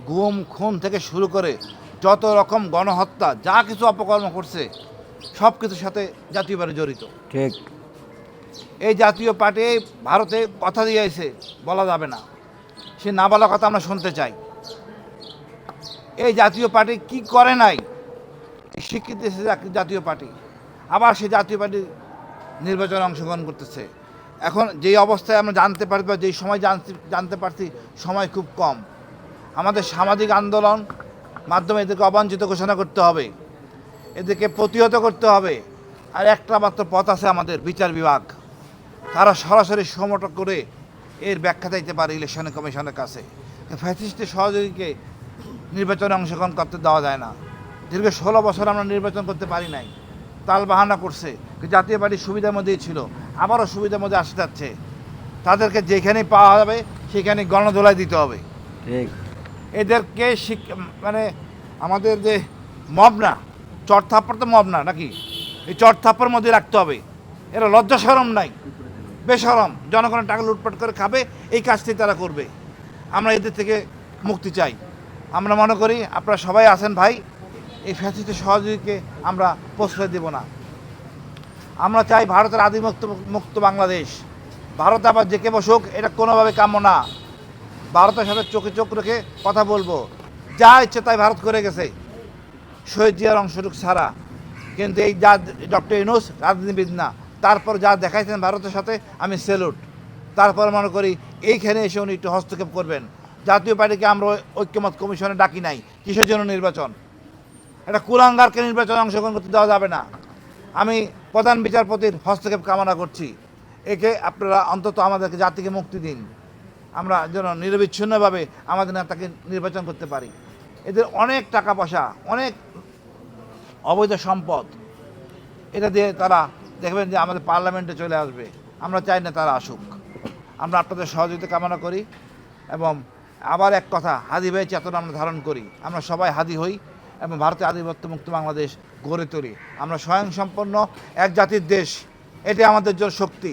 গুম খুন থেকে শুরু করে যত রকম গণহত্যা যা কিছু অপকর্ম করছে সব কিছুর সাথে জাতীয় পার্টি জড়িত। ঠিক। এই জাতীয় পার্টি ভারতে কথা দিয়েছে, বলা যাবে না, সে না বলা কথা আমরা শুনতে চাই। এই জাতীয় পার্টি কি করে নাই স্বীকৃতি দিয়েছে জাতীয় পার্টি, আবার সে জাতীয় পার্টি নির্বাচনে অংশগ্রহণ করতেছে। এখন যেই অবস্থায় আমরা জানতে পারি বা যেই সময় জানতে পারছি সময় খুব কম। আমাদের সামাজিক আন্দোলন মাধ্যমে এদেরকে অবাঞ্ছিত ঘোষণা করতে হবে, এদেরকে প্রতিহত করতে হবে। আর একটা মাত্র পথ আছে আমাদের, বিচার বিভাগ। তারা সরাসরি সমটক করে এর ব্যাখ্যা দিতে পারে ইলেকশন কমিশনের কাছে। ফ্যাসিস্টের সহযোগীকে নির্বাচনে অংশগ্রহণ করতে দেওয়া যায় না। দীর্ঘ 16 বছর আমরা নির্বাচন করতে পারি নাই, তাল বাহানা করছে। জাতীয় পার্টির সুবিধার মধ্যেই ছিল, আবারও সুবিধার মধ্যে আসতে যাচ্ছে। তাদেরকে যেখানেই পাওয়া যাবে সেখানে গণধোলাই দিতে হবে। ঠিক। এদেরকে মানে আমাদের যে মব না, চট থাপ্পড় তো মব না নাকি, এই চট থাপ্পড়ের মধ্যে রাখতে হবে। এরা লজ্জা শরম নাই, বেশরম, জনগণের টাকা লুটপাট করে খাবে, এই কাজটি তারা করবে। আমরা এদের থেকে মুক্তি চাই। আমরা মনে করি আপনারা সবাই আছেন ভাই, এই ফ্যাসিস্টের সহযোগীকে আমরা প্রশ্রয় দেব না। আমরা চাই ভারতের আদিমুক্ত মুক্ত বাংলাদেশ। ভারত আবার জেকে বসুক, এটা কোনোভাবে কাম্য না। ভারতের সাথে চোখে চোখ রেখে কথা বলবো, যা ইচ্ছে তাই ভারত করে গেছে শহীদ জিয়ার অংশটুক ছাড়া। কিন্তু এই যা ডক্টর ইউনূস রাজনীতিবিদ না, তারপর যা দেখাইছেন ভারতের সাথে আমি স্যালুট। তারপর মনে করি এইখানে এসে উনি একটু হস্তক্ষেপ করবেন। জাতীয় পার্টিকে আমরা ঐক্যমত কমিশনে ডাকি নাই, কিসের জন্য নির্বাচন? এটা কুলাঙ্গারকে নির্বাচনে অংশগ্রহণ করতে দেওয়া যাবে না। আমি প্রধান বিচারপতির হস্তক্ষেপ কামনা করছি। একে আপনারা অন্তত আমাদেরকে জাতিকে মুক্তি দিন, আমরা যেন নিরবিচ্ছিন্নভাবে আমাদের নেতাকে নির্বাচন করতে পারি। এদের অনেক টাকা পয়সা, অনেক অবৈধ সম্পদ, এটা দিয়ে তারা দেখবেন যে আমাদের পার্লামেন্টে চলে আসবে। আমরা চাই না তারা আসুক। আমরা আপনাদের সহযোগিতা কামনা করি। এবং আবার এক কথা, হাদি ভাই চেতনা আমরা ধারণ করি, আমরা সবাই হাদি হই এবং ভারতের আধিপত্য মুক্ত বাংলাদেশ গড়ে তুলি। আমরা স্বয়ংসম্পন্ন এক জাতির দেশ, এটি আমাদের জন্য শক্তি।